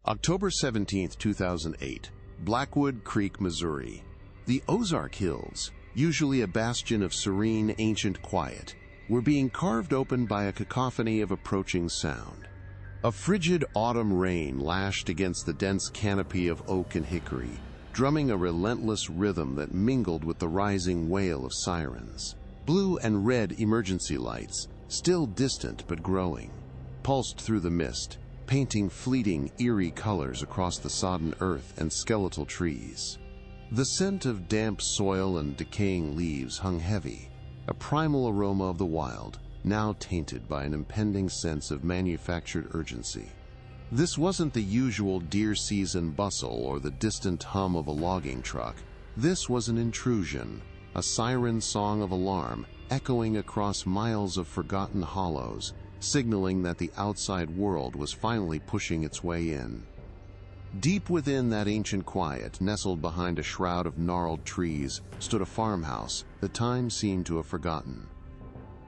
October 17, 2008, Blackwood Creek, Missouri. The Ozark Hills, usually a bastion of serene, ancient quiet, were being carved open by a cacophony of approaching sound. A frigid autumn rain lashed against the dense canopy of oak and hickory, drumming a relentless rhythm that mingled with the rising wail of sirens. Blue and red emergency lights, still distant but growing, pulsed through the mist, painting fleeting, eerie colors across the sodden earth and skeletal trees. The scent of damp soil and decaying leaves hung heavy, a primal aroma of the wild, now tainted by an impending sense of manufactured urgency. This wasn't the usual deer season bustle or the distant hum of a logging truck. This was an intrusion, a siren song of alarm echoing across miles of forgotten hollows, signaling that the outside world was finally pushing its way in. Deep within that ancient quiet, nestled behind a shroud of gnarled trees, stood a farmhouse that time seemed to have forgotten.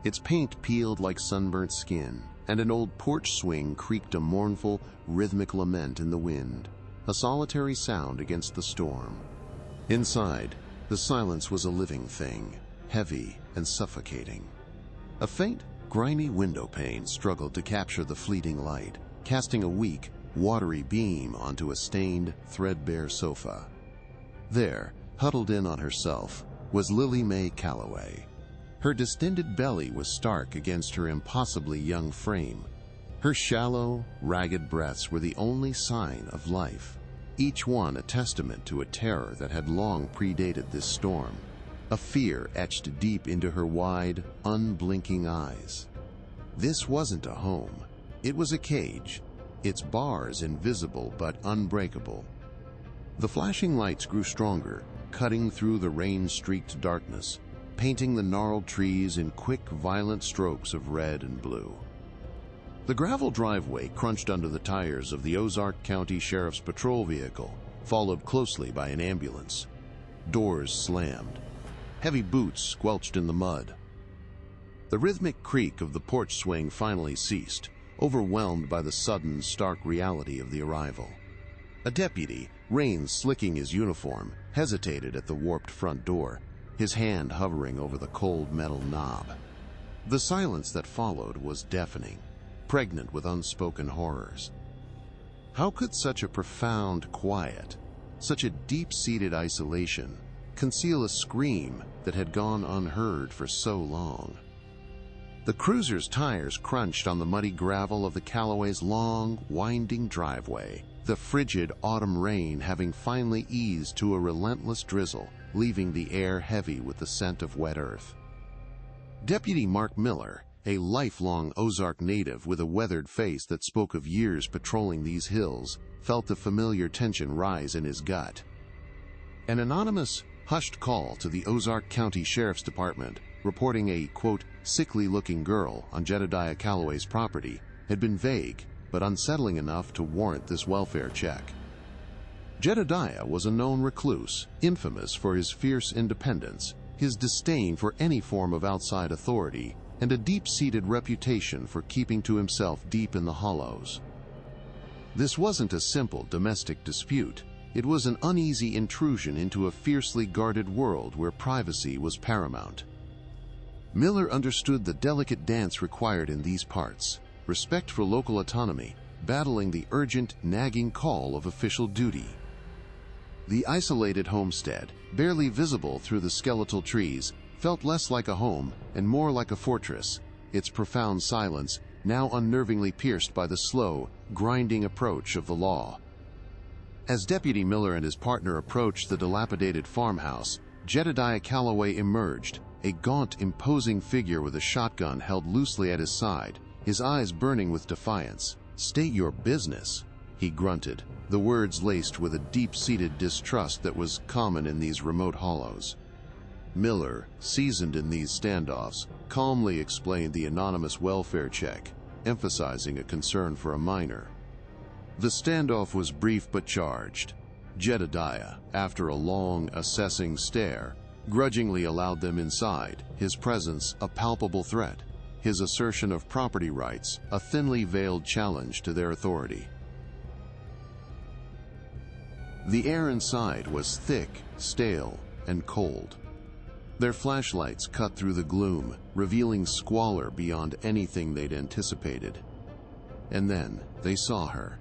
Its paint peeled like sunburnt skin, and an old porch swing creaked a mournful, rhythmic lament in the wind, a solitary sound against the storm. Inside, the silence was a living thing, heavy and suffocating. A faint, grimy window pane struggled to capture the fleeting light, casting a weak, watery beam onto a stained, threadbare sofa. There, huddled in on herself, was Lily Mae Calloway. Her distended belly was stark against her impossibly young frame. Her shallow, ragged breaths were the only sign of life, each one a testament to a terror that had long predated this storm, a fear etched deep into her wide, unblinking eyes. This wasn't a home. It was a cage, its bars invisible but unbreakable. The flashing lights grew stronger, cutting through the rain-streaked darkness, painting the gnarled trees in quick, violent strokes of red and blue. The gravel driveway crunched under the tires of the Ozark County Sheriff's Patrol vehicle, followed closely by an ambulance. Doors slammed. Heavy boots squelched in the mud. The rhythmic creak of the porch swing finally ceased, overwhelmed by the sudden, stark reality of the arrival. A deputy, reins slicking his uniform, hesitated at the warped front door, his hand hovering over the cold metal knob. The silence that followed was deafening, pregnant with unspoken horrors. How could such a profound quiet, such a deep-seated isolation, conceal a scream that had gone unheard for so long? The cruiser's tires crunched on the muddy gravel of the Calloway's long, winding driveway, the frigid autumn rain having finally eased to a relentless drizzle, leaving the air heavy with the scent of wet earth. Deputy Mark Miller, a lifelong Ozark native with a weathered face that spoke of years patrolling these hills, felt the familiar tension rise in his gut. An anonymous, hushed call to the Ozark County Sheriff's Department reporting a, quote, sickly-looking girl on Jedediah Calloway's property had been vague but unsettling enough to warrant this welfare check. Jedediah was a known recluse, infamous for his fierce independence, his disdain for any form of outside authority, and a deep-seated reputation for keeping to himself deep in the hollows. This wasn't a simple domestic dispute. It was an uneasy intrusion into a fiercely guarded world where privacy was paramount. Miller understood the delicate dance required in these parts, respect for local autonomy, battling the urgent, nagging call of official duty. The isolated homestead, barely visible through the skeletal trees, felt less like a home and more like a fortress, its profound silence now unnervingly pierced by the slow, grinding approach of the law. As Deputy Miller and his partner approached the dilapidated farmhouse, Jedediah Calloway emerged, a gaunt, imposing figure with a shotgun held loosely at his side, his eyes burning with defiance. "State your business," he grunted, the words laced with a deep-seated distrust that was common in these remote hollows. Miller, seasoned in these standoffs, calmly explained the anonymous welfare check, emphasizing a concern for a minor. The standoff was brief but charged. Jedediah, after a long, assessing stare, grudgingly allowed them inside, his presence a palpable threat, his assertion of property rights a thinly veiled challenge to their authority. The air inside was thick, stale, and cold. Their flashlights cut through the gloom, revealing squalor beyond anything they'd anticipated. And then they saw her.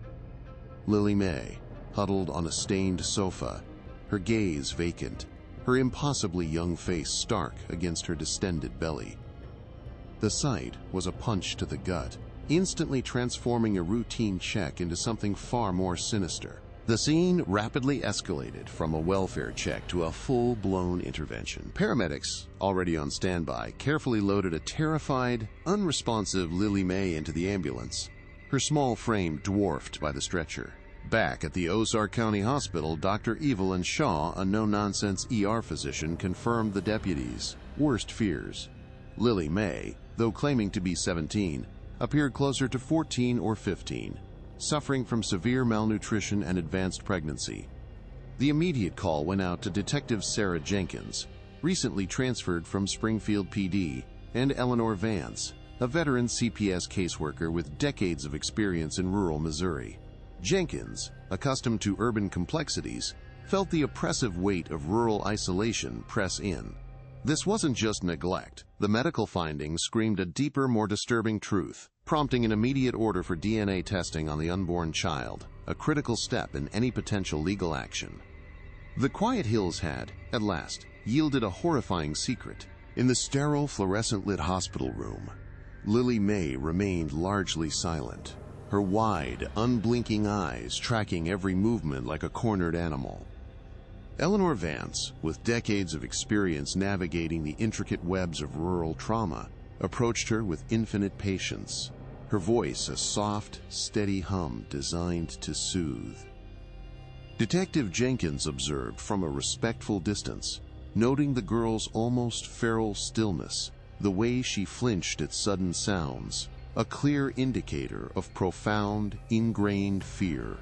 Lily May, huddled on a stained sofa, her gaze vacant, her impossibly young face stark against her distended belly. The sight was a punch to the gut, instantly transforming a routine check into something far more sinister. The scene rapidly escalated from a welfare check to a full-blown intervention. Paramedics, already on standby, carefully loaded a terrified, unresponsive Lily May into the ambulance, her small frame dwarfed by the stretcher. Back at the Ozark County Hospital, Dr. Evelyn Shaw, a no-nonsense ER physician, confirmed the deputies' worst fears. Lily May, though claiming to be 17, appeared closer to 14 or 15. Suffering from severe malnutrition and advanced pregnancy. The immediate call went out to Detective Sarah Jenkins, recently transferred from Springfield PD, and Eleanor Vance, a veteran CPS caseworker with decades of experience in rural Missouri. Jenkins, accustomed to urban complexities, felt the oppressive weight of rural isolation press in. This wasn't just neglect. The medical findings screamed a deeper, more disturbing truth, prompting an immediate order for DNA testing on the unborn child, a critical step in any potential legal action. The Quiet Hills had, at last, yielded a horrifying secret. In the sterile, fluorescent-lit hospital room, Lily May remained largely silent, her wide, unblinking eyes tracking every movement like a cornered animal. Eleanor Vance, with decades of experience navigating the intricate webs of rural trauma, approached her with infinite patience, her voice a soft, steady hum designed to soothe. Detective Jenkins observed from a respectful distance, noting the girl's almost feral stillness, the way she flinched at sudden sounds, a clear indicator of profound, ingrained fear.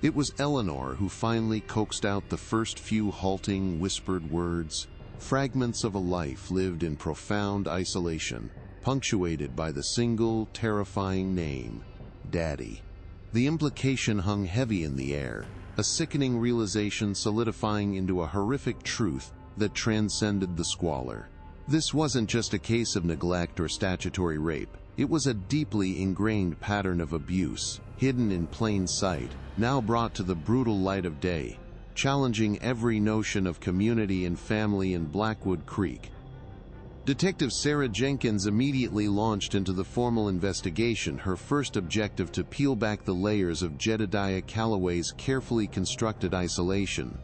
It was Eleanor who finally coaxed out the first few halting, whispered words, fragments of a life lived in profound isolation, punctuated by the single, terrifying name, Daddy. The implication hung heavy in the air, a sickening realization solidifying into a horrific truth that transcended the squalor. This wasn't just a case of neglect or statutory rape. It was a deeply ingrained pattern of abuse, hidden in plain sight, now brought to the brutal light of day, challenging every notion of community and family in Blackwood Creek. Detective Sarah Jenkins immediately launched into the formal investigation, her first objective to peel back the layers of Jedediah Calloway's carefully constructed isolation.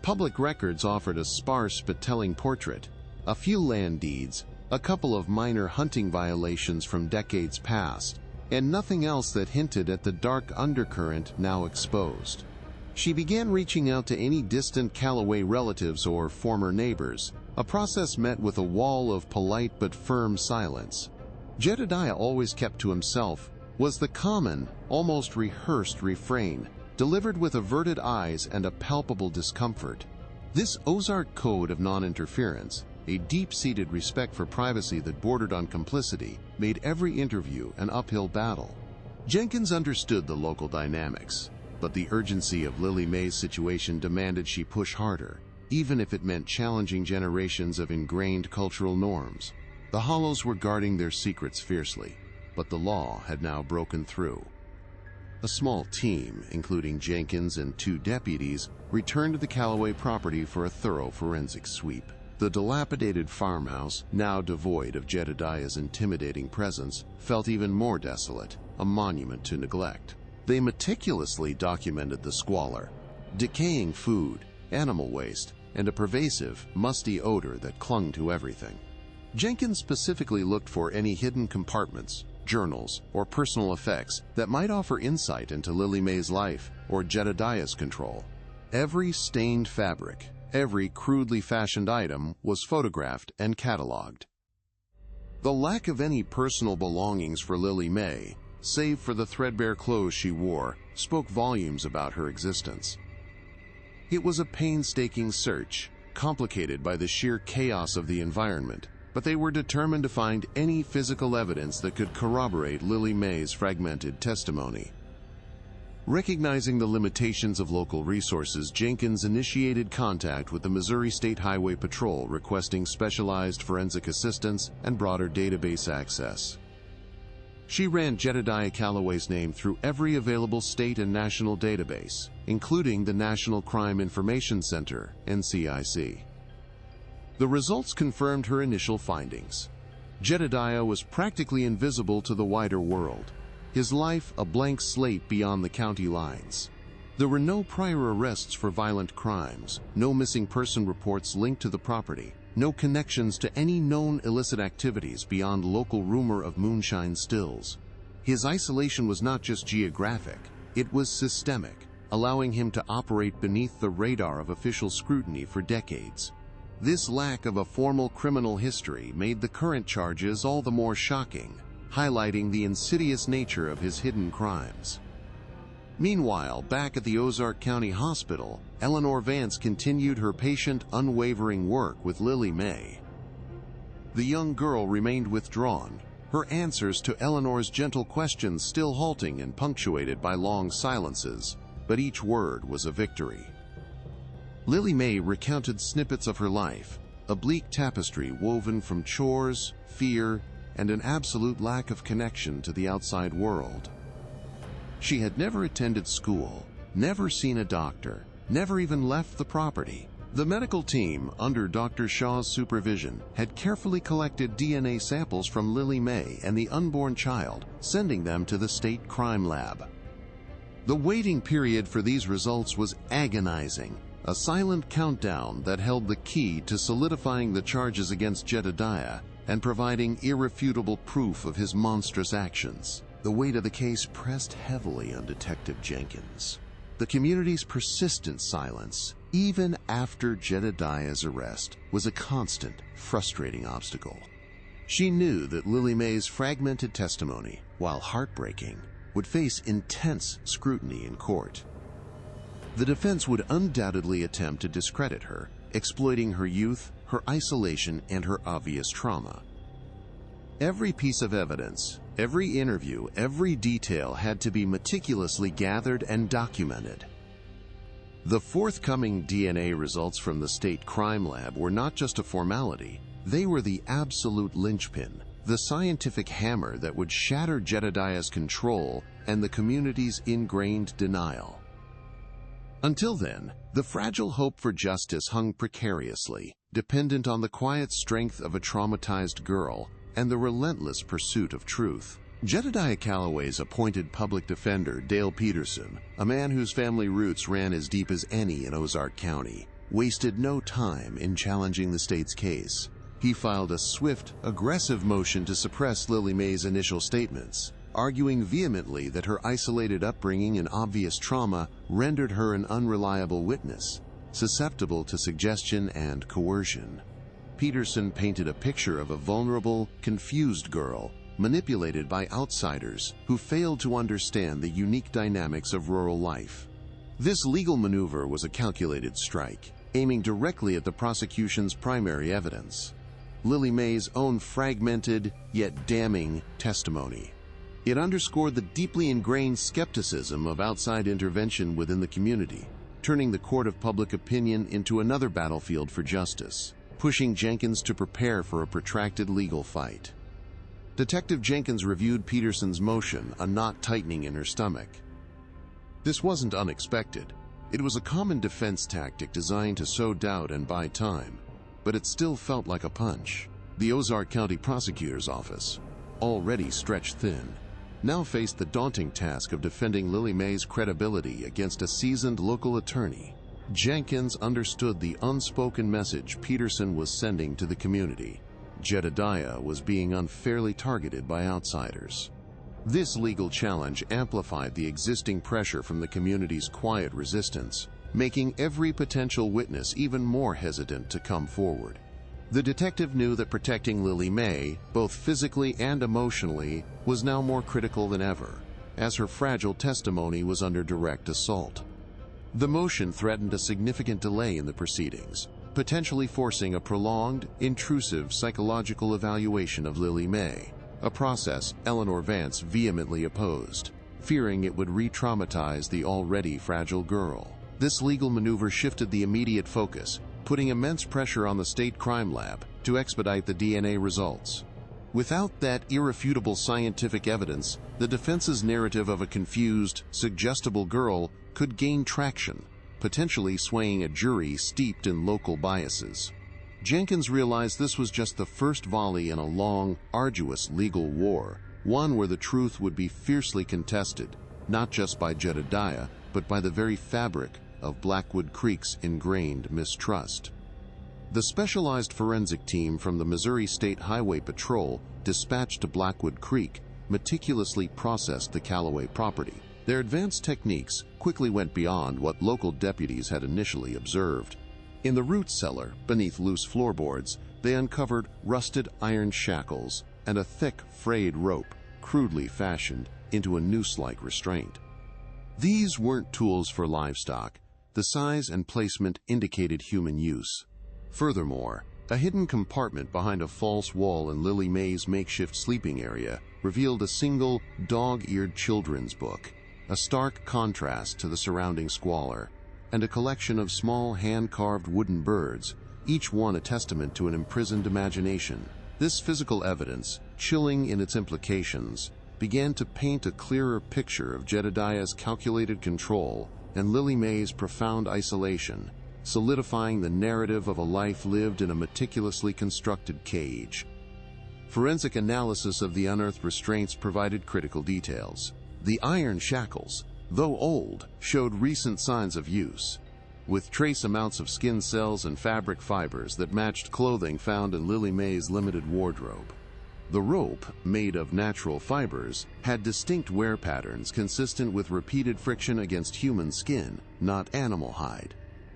Public records offered a sparse but telling portrait: a few land deeds, a couple of minor hunting violations from decades past, and nothing else that hinted at the dark undercurrent now exposed. She began reaching out to any distant Calloway relatives or former neighbors, a process met with a wall of polite but firm silence. Jedediah always kept to himself was the common, almost rehearsed refrain, delivered with averted eyes and a palpable discomfort. This Ozark code of non-interference, a deep-seated respect for privacy that bordered on complicity, made every interview an uphill battle. Jenkins understood the local dynamics, but the urgency of Lily May's situation demanded she push harder, even if it meant challenging generations of ingrained cultural norms. The Hollows were guarding their secrets fiercely, but the law had now broken through. A small team, including Jenkins and 2 deputies, returned to the Calloway property for a thorough forensic sweep. The dilapidated farmhouse, now devoid of Jedediah's intimidating presence, felt even more desolate, a monument to neglect. They meticulously documented the squalor: decaying food, animal waste, and a pervasive, musty odor that clung to everything. Jenkins specifically looked for any hidden compartments, journals, or personal effects that might offer insight into Lily May's life or Jedediah's control. Every stained fabric, every crudely fashioned item was photographed and cataloged. The lack of any personal belongings for Lily May, save for the threadbare clothes she wore, spoke volumes about her existence. It was a painstaking search, complicated by the sheer chaos of the environment, but they were determined to find any physical evidence that could corroborate Lily May's fragmented testimony. Recognizing the limitations of local resources, Jenkins initiated contact with the Missouri State Highway Patrol, requesting specialized forensic assistance and broader database access. She ran Jedediah Calloway's name through every available state and national database, including the National Crime Information Center, NCIC. The results confirmed her initial findings. Jedediah was practically invisible to the wider world, his life a blank slate beyond the county lines. There were no prior arrests for violent crimes, no missing person reports linked to the property, no connections to any known illicit activities beyond local rumor of moonshine stills. His isolation was not just geographic, it was systemic, allowing him to operate beneath the radar of official scrutiny for decades. This lack of a formal criminal history made the current charges all the more shocking, highlighting the insidious nature of his hidden crimes. Meanwhile, back at the Ozark County Hospital, Eleanor Vance continued her patient, unwavering work with Lily May. The young girl remained withdrawn, her answers to Eleanor's gentle questions still halting and punctuated by long silences, but each word was a victory. Lily May recounted snippets of her life, a bleak tapestry woven from chores, fear, and an absolute lack of connection to the outside world. She had never attended school, never seen a doctor, never even left the property. The medical team, under Dr. Shaw's supervision, had carefully collected DNA samples from Lily May and the unborn child, sending them to the state crime lab. The waiting period for these results was agonizing, a silent countdown that held the key to solidifying the charges against Jedediah and providing irrefutable proof of his monstrous actions. The weight of the case pressed heavily on Detective Jenkins. The community's persistent silence, even after Jedediah's arrest, was a constant, frustrating obstacle. She knew that Lily May's fragmented testimony, while heartbreaking, would face intense scrutiny in court. The defense would undoubtedly attempt to discredit her, exploiting her youth, her isolation, and her obvious trauma. Every piece of evidence, every interview, every detail had to be meticulously gathered and documented. The forthcoming DNA results from the state crime lab were not just a formality, they were the absolute linchpin, the scientific hammer that would shatter Jedediah's control and the community's ingrained denial. Until then, the fragile hope for justice hung precariously, dependent on the quiet strength of a traumatized girl and the relentless pursuit of truth. Jedediah Calloway's appointed public defender, Dale Peterson, a man whose family roots ran as deep as any in Ozark County, wasted no time in challenging the state's case. He filed a swift, aggressive motion to suppress Lily May's initial statements, arguing vehemently that her isolated upbringing and obvious trauma rendered her an unreliable witness, susceptible to suggestion and coercion. Peterson painted a picture of a vulnerable, confused girl, manipulated by outsiders who failed to understand the unique dynamics of rural life. This legal maneuver was a calculated strike, aiming directly at the prosecution's primary evidence, Lily May's own fragmented, yet damning, testimony. It underscored the deeply ingrained skepticism of outside intervention within the community, turning the court of public opinion into another battlefield for justice, pushing Jenkins to prepare for a protracted legal fight. Detective Jenkins reviewed Peterson's motion, a knot tightening in her stomach. This wasn't unexpected. It was a common defense tactic designed to sow doubt and buy time, but it still felt like a punch. The Ozark County Prosecutor's Office, already stretched thin, now faced the daunting task of defending Lily May's credibility against a seasoned local attorney. Jenkins understood the unspoken message Peterson was sending to the community. Jedediah was being unfairly targeted by outsiders. This legal challenge amplified the existing pressure from the community's quiet resistance, making every potential witness even more hesitant to come forward. The detective knew that protecting Lily May, both physically and emotionally, was now more critical than ever, as her fragile testimony was under direct assault. The motion threatened a significant delay in the proceedings, potentially forcing a prolonged, intrusive psychological evaluation of Lily May, a process Eleanor Vance vehemently opposed. fearing it would re-traumatize the already fragile girl. This legal maneuver shifted the immediate focus, putting immense pressure on the state crime lab to expedite the DNA results. Without that irrefutable scientific evidence, the defense's narrative of a confused, suggestible girl could gain traction, potentially swaying a jury steeped in local biases. Jenkins realized this was just the first volley in a long, arduous legal war, one where the truth would be fiercely contested, not just by Jedediah, but by the very fabric of Blackwood Creek's ingrained mistrust. The specialized forensic team from the Missouri State Highway Patrol, dispatched to Blackwood Creek, meticulously processed the Callaway property. Their advanced techniques quickly went beyond what local deputies had initially observed. In the root cellar, beneath loose floorboards, they uncovered rusted iron shackles and a thick, frayed rope, crudely fashioned into a noose-like restraint. These weren't tools for livestock. The size and placement indicated human use. Furthermore, a hidden compartment behind a false wall in Lily May's makeshift sleeping area revealed a single, dog-eared children's book, a stark contrast to the surrounding squalor, and a collection of small hand-carved wooden birds, each one a testament to an imprisoned imagination. This physical evidence, chilling in its implications, began to paint a clearer picture of Jedediah's calculated control and Lily May's profound isolation, solidifying the narrative of a life lived in a meticulously constructed cage. Forensic analysis of the unearthed restraints provided critical details. The iron shackles, though old, showed recent signs of use, with trace amounts of skin cells and fabric fibers that matched clothing found in Lily May's limited wardrobe. The rope, made of natural fibers, had distinct wear patterns consistent with repeated friction against human skin, not animal hide.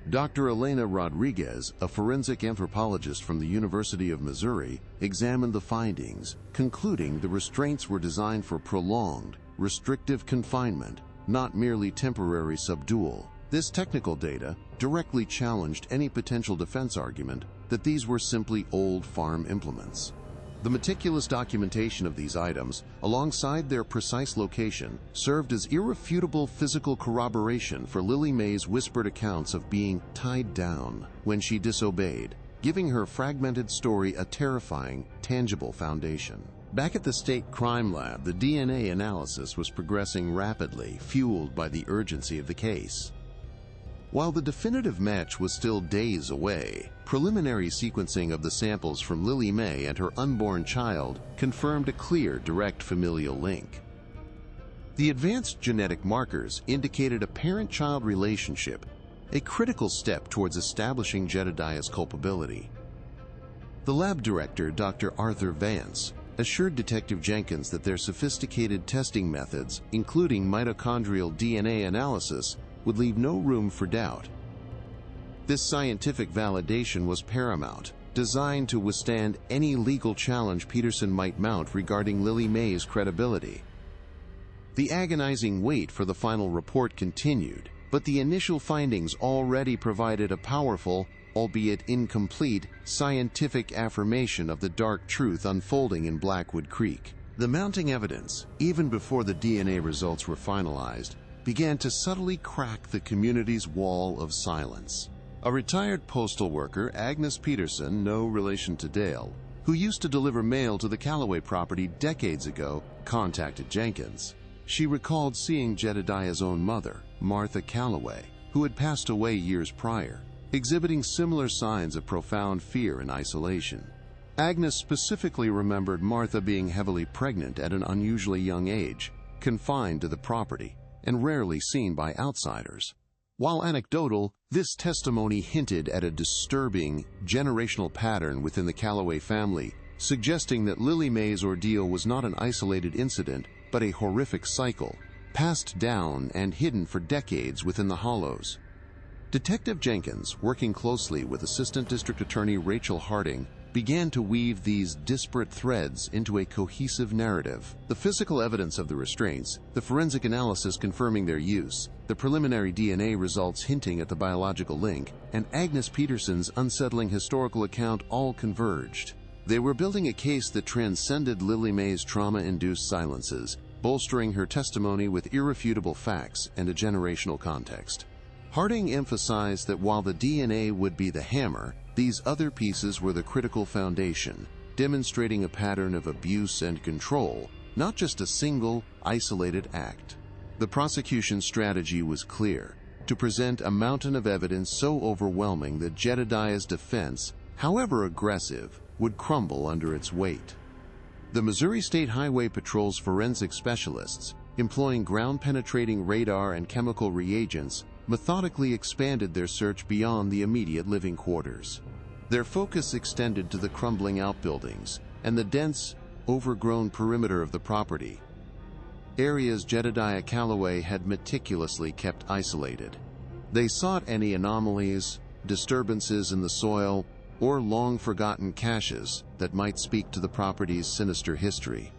Dr. Elena Rodriguez, a forensic anthropologist from the University of Missouri, examined the findings, concluding the restraints were designed for prolonged, restrictive confinement, not merely temporary subdual. This technical data directly challenged any potential defense argument that these were simply old farm implements. The meticulous documentation of these items, alongside their precise location, served as irrefutable physical corroboration for Lily May's whispered accounts of being tied down when she disobeyed, giving her fragmented story a terrifying, tangible foundation. Back at the state crime lab, the DNA analysis was progressing rapidly, fueled by the urgency of the case. While the definitive match was still days away, preliminary sequencing of the samples from Lily May and her unborn child confirmed a clear, direct familial link. The advanced genetic markers indicated a parent-child relationship, a critical step towards establishing Jedediah's culpability. The lab director, Dr. Arthur Vance, assured Detective Jenkins that their sophisticated testing methods, including mitochondrial DNA analysis, would leave no room for doubt. This scientific validation was paramount, designed to withstand any legal challenge Peterson might mount regarding Lily May's credibility. The agonizing wait for the final report continued, but the initial findings already provided a powerful, albeit incomplete, scientific affirmation of the dark truth unfolding in Blackwood Creek. The mounting evidence, even before the DNA results were finalized, began to subtly crack the community's wall of silence. A retired postal worker, Agnes Peterson, no relation to Dale, who used to deliver mail to the Callaway property decades ago, contacted Jenkins. She recalled seeing Jedediah's own mother, Martha Callaway, who had passed away years prior, exhibiting similar signs of profound fear and isolation. Agnes specifically remembered Martha being heavily pregnant at an unusually young age, confined to the property, and rarely seen by outsiders. While anecdotal, this testimony hinted at a disturbing, generational pattern within the Callaway family, suggesting that Lily May's ordeal was not an isolated incident, but a horrific cycle, passed down and hidden for decades within the Hollows. Detective Jenkins, working closely with Assistant District Attorney Rachel Harding, began to weave these disparate threads into a cohesive narrative. The physical evidence of the restraints, the forensic analysis confirming their use, the preliminary DNA results hinting at the biological link, and Agnes Peterson's unsettling historical account all converged. They were building a case that transcended Lily May's trauma-induced silences, bolstering her testimony with irrefutable facts and a generational context. Harding emphasized that while the DNA would be the hammer, these other pieces were the critical foundation, demonstrating a pattern of abuse and control, not just a single, isolated act. The prosecution's strategy was clear: to present a mountain of evidence so overwhelming that Jedediah's defense, however aggressive, would crumble under its weight. The Missouri State Highway Patrol's forensic specialists, employing ground-penetrating radar and chemical reagents, methodically expanded their search beyond the immediate living quarters. Their focus extended to the crumbling outbuildings and the dense, overgrown perimeter of the property, areas Jedediah Calloway had meticulously kept isolated. They sought any anomalies, disturbances in the soil, or long-forgotten caches that might speak to the property's sinister history.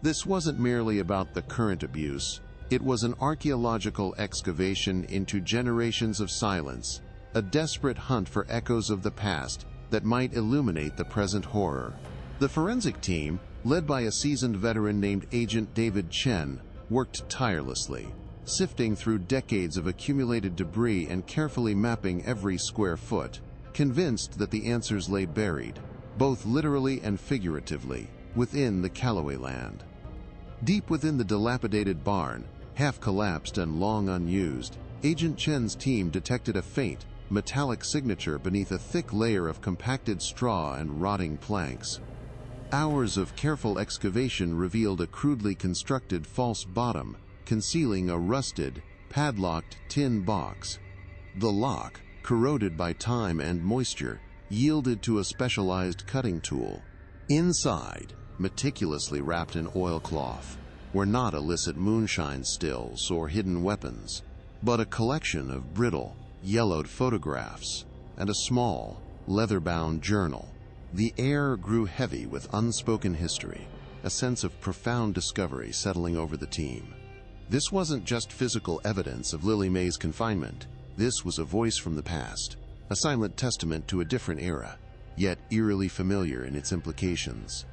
This wasn't merely about the current abuse, it was an archaeological excavation into generations of silence, a desperate hunt for echoes of the past that might illuminate the present horror. The forensic team, led by a seasoned veteran named Agent David Chen, worked tirelessly, sifting through decades of accumulated debris and carefully mapping every square foot, convinced that the answers lay buried, both literally and figuratively, within the Calloway land. Deep within the dilapidated barn, half collapsed and long unused, Agent Chen's team detected a faint, metallic signature beneath a thick layer of compacted straw and rotting planks. Hours of careful excavation revealed a crudely constructed false bottom, concealing a rusted, padlocked tin box. The lock, corroded by time and moisture, yielded to a specialized cutting tool. Inside, meticulously wrapped in oilcloth, were not illicit moonshine stills or hidden weapons, but a collection of brittle, yellowed photographs and a small, leather-bound journal. The air grew heavy with unspoken history, a sense of profound discovery settling over the team. This wasn't just physical evidence of Lily May's confinement. This was a voice from the past, a silent testament to a different era, yet eerily familiar in its implications.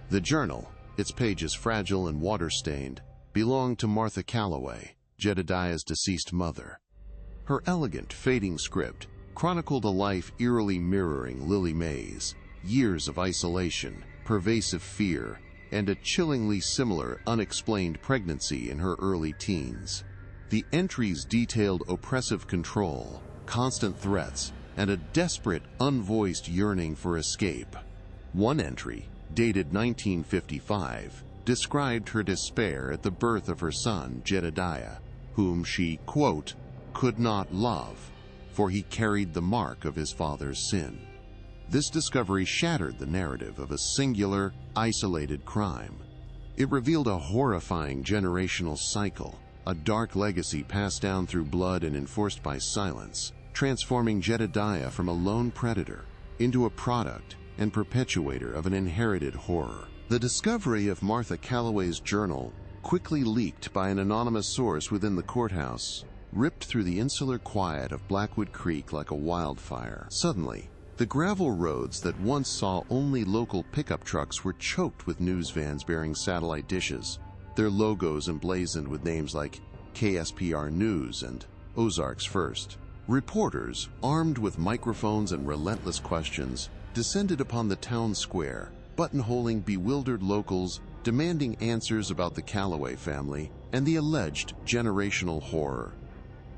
The journal, its pages fragile and water-stained, belonged to Martha Calloway, Jedediah's deceased mother. Her elegant, fading script chronicled a life eerily mirroring Lily May's: years of isolation, pervasive fear, and a chillingly similar unexplained pregnancy in her early teens. The entries detailed oppressive control, constant threats, and a desperate, unvoiced yearning for escape. One entry, dated 1955, described her despair at the birth of her son, Jedediah, whom she, quote, could not love, for he carried the mark of his father's sin. This discovery shattered the narrative of a singular, isolated crime. It revealed a horrifying generational cycle, a dark legacy passed down through blood and enforced by silence, transforming Jedediah from a lone predator into a product and perpetuator of an inherited horror. The discovery of Martha Calloway's journal, quickly leaked by an anonymous source within the courthouse, ripped through the insular quiet of Blackwood Creek like a wildfire. Suddenly, the gravel roads that once saw only local pickup trucks were choked with news vans bearing satellite dishes, their logos emblazoned with names like KSPR News and Ozark's First. Reporters, armed with microphones and relentless questions, descended upon the town square, buttonholing bewildered locals, demanding answers about the Calloway family and the alleged generational horror.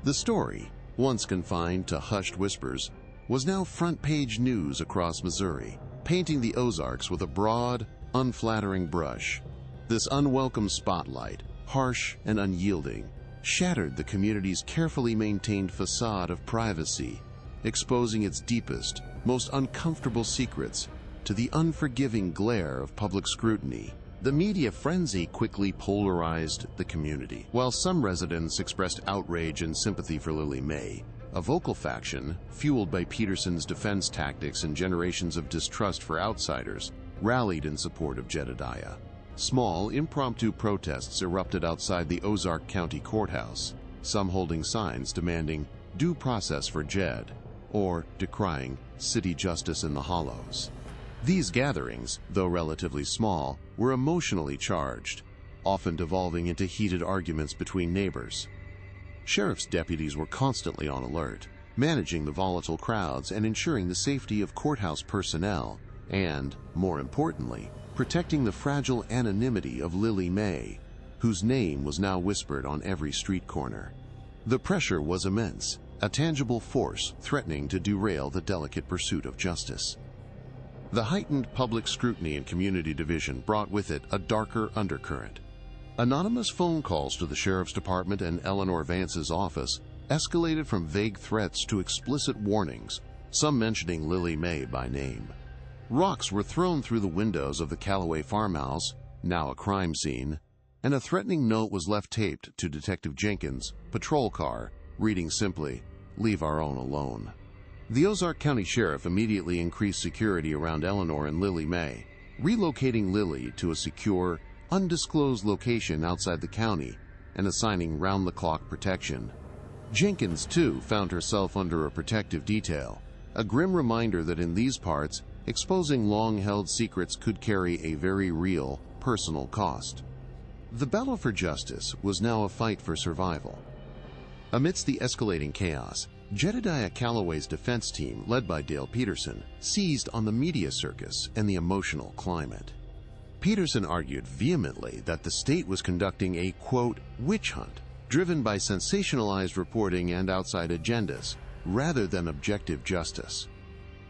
The story, once confined to hushed whispers, was now front-page news across Missouri, painting the Ozarks with a broad, unflattering brush. This unwelcome spotlight, harsh and unyielding, shattered the community's carefully maintained facade of privacy, exposing its deepest, most uncomfortable secrets to the unforgiving glare of public scrutiny. The media frenzy quickly polarized the community. While some residents expressed outrage and sympathy for Lily May, a vocal faction, fueled by Peterson's defense tactics and generations of distrust for outsiders, rallied in support of Jedediah. Small, impromptu protests erupted outside the Ozark County Courthouse, some holding signs demanding due process for Jed, or decrying city justice in the hollows. These gatherings, though relatively small, were emotionally charged. often devolving into heated arguments between neighbors. Sheriff's deputies were constantly on alert, managing the volatile crowds and ensuring the safety of courthouse personnel and, more importantly, protecting the fragile anonymity of Lily May, whose name was now whispered on every street corner. The pressure was immense, a tangible force threatening to derail the delicate pursuit of justice. The heightened public scrutiny and community division brought with it a darker undercurrent. Anonymous phone calls to the sheriff's department and Eleanor Vance's office escalated from vague threats to explicit warnings, some mentioning Lily May by name. Rocks were thrown through the windows of the Callaway farmhouse, now a crime scene, and a threatening note was left taped to Detective Jenkins' patrol car, reading simply, "Leave our own alone." The Ozark County Sheriff immediately increased security around Eleanor and Lily May, relocating Lily to a secure, undisclosed location outside the county and assigning round-the-clock protection. Jenkins, too, found herself under a protective detail, a grim reminder that in these parts, exposing long-held secrets could carry a very real, personal cost. The battle for justice was now a fight for survival. Amidst the escalating chaos, Jedediah Callaway's defense team, led by Dale Peterson, seized on the media circus and the emotional climate. Peterson argued vehemently that the state was conducting a, quote, witch hunt, driven by sensationalized reporting and outside agendas, rather than objective justice.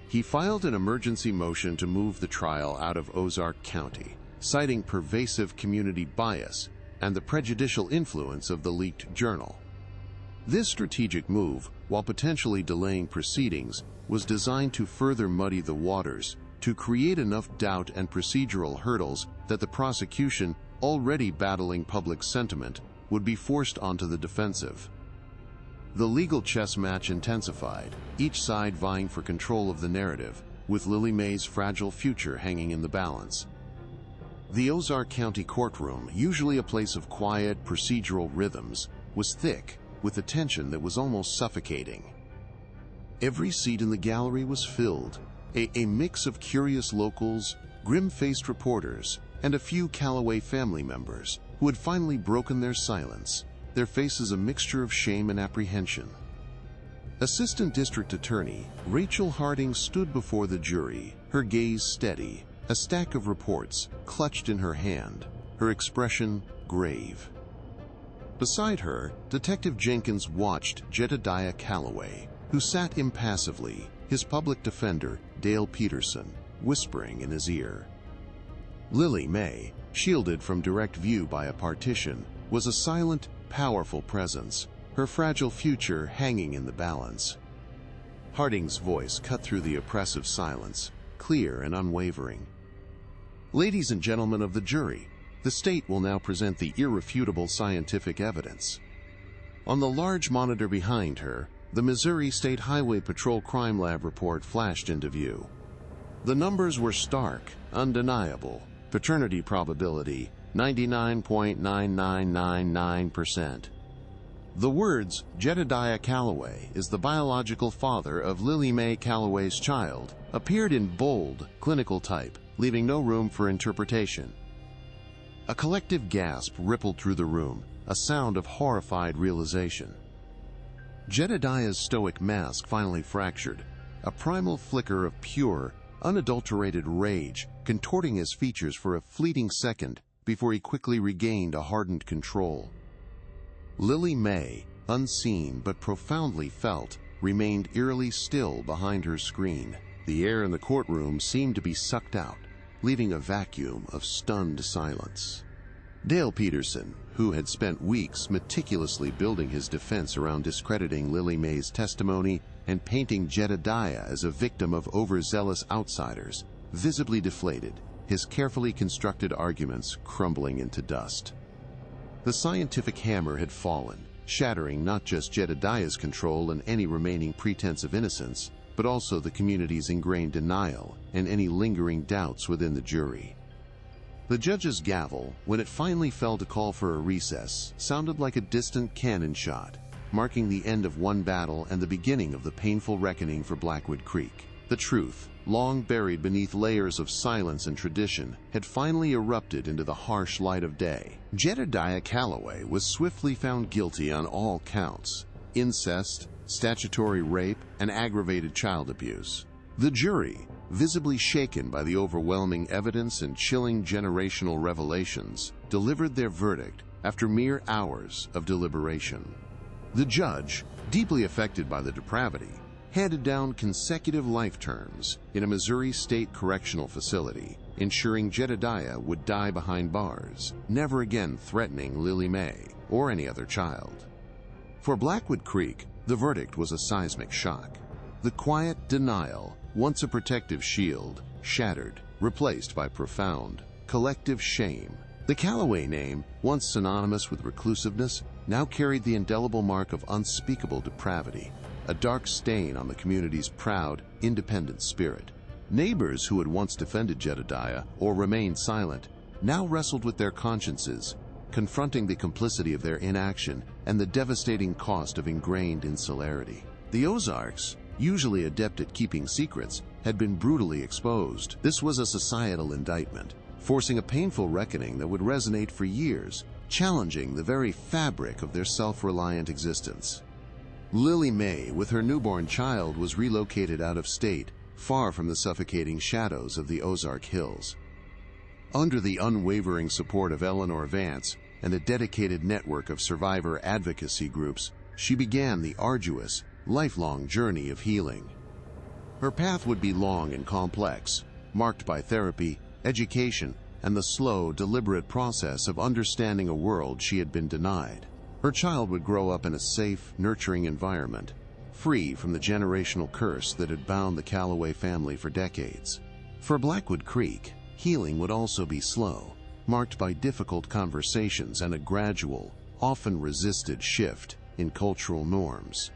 He filed an emergency motion to move the trial out of Ozark County, citing pervasive community bias and the prejudicial influence of the leaked journal. This strategic move, while potentially delaying proceedings, was designed to further muddy the waters, to create enough doubt and procedural hurdles that the prosecution, already battling public sentiment, would be forced onto the defensive. The legal chess match intensified, each side vying for control of the narrative, with Lily May's fragile future hanging in the balance. The Ozark County courtroom, usually a place of quiet, procedural rhythms, was thick, with a tension that was almost suffocating. Every seat in the gallery was filled, a mix of curious locals, grim-faced reporters, and a few Callaway family members who had finally broken their silence, their faces a mixture of shame and apprehension. Assistant District Attorney Rachel Harding stood before the jury, her gaze steady, a stack of reports clutched in her hand, her expression grave. Beside her, Detective Jenkins watched Jedediah Callaway, who sat impassively, his public defender, Dale Peterson, whispering in his ear. Lily May, shielded from direct view by a partition, was a silent, powerful presence, her fragile future hanging in the balance. Harding's voice cut through the oppressive silence, clear and unwavering. "Ladies and gentlemen of the jury, the state will now present the irrefutable scientific evidence." On the large monitor behind her, the Missouri State Highway Patrol Crime Lab report flashed into view. The numbers were stark, undeniable. Paternity probability, 99.9999%. The words, "Jedediah Callaway is the biological father of Lily May Callaway's child," appeared in bold, clinical type, leaving no room for interpretation. A collective gasp rippled through the room, a sound of horrified realization. Jedediah's stoic mask finally fractured, a primal flicker of pure, unadulterated rage contorting his features for a fleeting second before he quickly regained a hardened control. Lily May, unseen but profoundly felt, remained eerily still behind her screen. The air in the courtroom seemed to be sucked out, leaving a vacuum of stunned silence. Dale Peterson, who had spent weeks meticulously building his defense around discrediting Lily May's testimony and painting Jedediah as a victim of overzealous outsiders, visibly deflated, his carefully constructed arguments crumbling into dust. The scientific hammer had fallen, shattering not just Jedediah's control and any remaining pretense of innocence, but also the community's ingrained denial and any lingering doubts within the jury. The judge's gavel, when it finally fell to call for a recess, sounded like a distant cannon shot, marking the end of one battle and the beginning of the painful reckoning for Blackwood Creek. The truth, long buried beneath layers of silence and tradition, had finally erupted into the harsh light of day. Jedediah Calloway was swiftly found guilty on all counts: incest, statutory rape, and aggravated child abuse. The jury, visibly shaken by the overwhelming evidence and chilling generational revelations, delivered their verdict after mere hours of deliberation. The judge, deeply affected by the depravity, handed down consecutive life terms in a Missouri State Correctional Facility, ensuring Jedediah would die behind bars, never again threatening Lily Mae or any other child. For Blackwood Creek, the verdict was a seismic shock. The quiet denial, once a protective shield, shattered, replaced by profound, collective shame. The Calloway name, once synonymous with reclusiveness, now carried the indelible mark of unspeakable depravity, a dark stain on the community's proud, independent spirit. Neighbors who had once defended Jedediah or remained silent now wrestled with their consciences, confronting the complicity of their inaction and the devastating cost of ingrained insularity. The Ozarks, usually adept at keeping secrets, had been brutally exposed. This was a societal indictment, forcing a painful reckoning that would resonate for years, challenging the very fabric of their self-reliant existence. Lily Mae, with her newborn child, was relocated out of state, far from the suffocating shadows of the Ozark Hills. Under the unwavering support of Eleanor Vance and a dedicated network of survivor advocacy groups, she began the arduous, lifelong journey of healing. Her path would be long and complex, marked by therapy, education, and the slow, deliberate process of understanding a world she had been denied. Her child would grow up in a safe, nurturing environment, free from the generational curse that had bound the Calloway family for decades. For Blackwood Creek, healing would also be slow, marked by difficult conversations and a gradual, often resisted shift in cultural norms.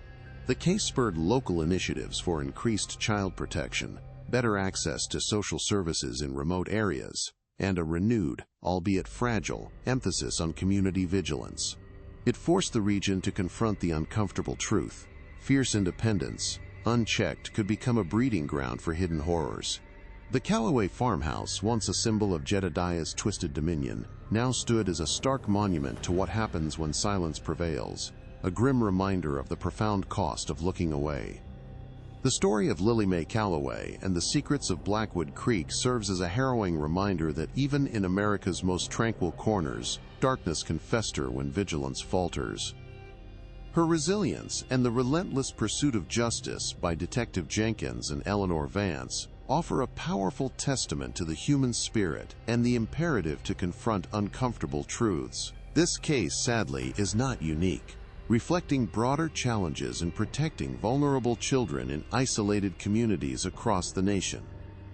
The case spurred local initiatives for increased child protection, better access to social services in remote areas, and a renewed, albeit fragile, emphasis on community vigilance. It forced the region to confront the uncomfortable truth: fierce independence, unchecked, could become a breeding ground for hidden horrors. The Calloway farmhouse, once a symbol of Jedediah's twisted dominion, now stood as a stark monument to what happens when silence prevails, a grim reminder of the profound cost of looking away. The story of Lily Mae Calloway and the secrets of Blackwood Creek serves as a harrowing reminder that even in America's most tranquil corners, darkness can fester when vigilance falters. Her resilience and the relentless pursuit of justice by Detective Jenkins and Eleanor Vance offer a powerful testament to the human spirit and the imperative to confront uncomfortable truths. This case, sadly, is not unique, reflecting broader challenges in protecting vulnerable children in isolated communities across the nation.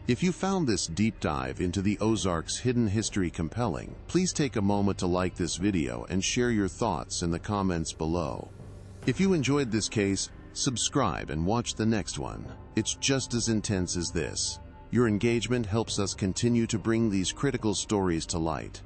If you found this deep dive into the Ozarks' hidden history compelling, please take a moment to like this video and share your thoughts in the comments below. If you enjoyed this case, subscribe and watch the next one. It's just as intense as this. Your engagement helps us continue to bring these critical stories to light.